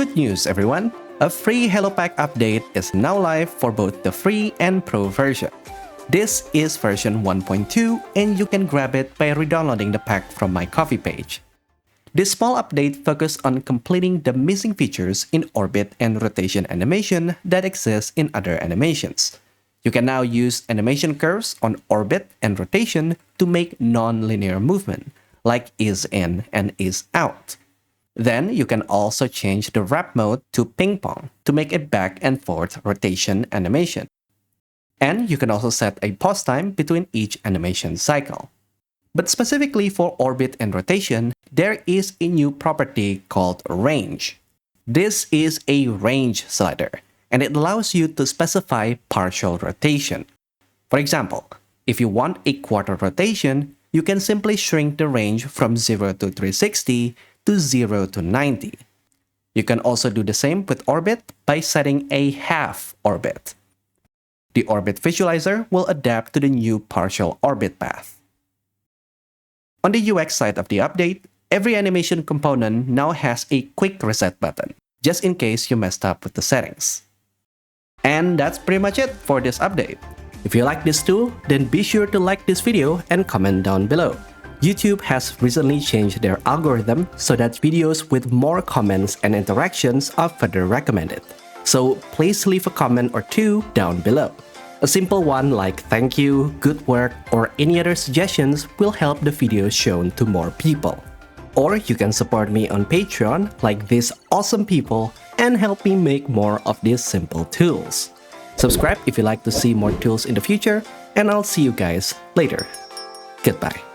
Good news, everyone! A free H.A.L.O pack update is now live for both the free and pro version. This is version 1.2 and you can grab it by re-downloading the pack from my Ko-fi page. This small update focuses on completing the missing features in orbit and rotation animation that exists in other animations. You can now use animation curves on orbit and rotation to make non-linear movement, like ease in and ease out. Then you can also change the wrap mode to ping pong to make a back and forth rotation animation. And you can also set a pause time between each animation cycle. But specifically for orbit and rotation, there is a new property called range. This is a range slider, and it allows you to specify partial rotation. For example, if you want a quarter rotation, you can simply shrink the range from 0 to 360 to 0 to 90. You can also do the same with orbit by setting a half orbit. The orbit visualizer will adapt to the new partial orbit path. On the UX side of the update, every animation component now has a quick reset button, just in case you messed up with the settings. And that's pretty much it for this update. If you like this tool, then be sure to like this video and comment down below. YouTube has recently changed their algorithm so that videos with more comments and interactions are further recommended. So please leave a comment or two down below. A simple one like thank you, good work, or any other suggestions will help the video shown to more people. Or you can support me on Patreon like these awesome people and help me make more of these simple tools. Subscribe if you like to see more tools in the future, and I'll see you guys later. Goodbye.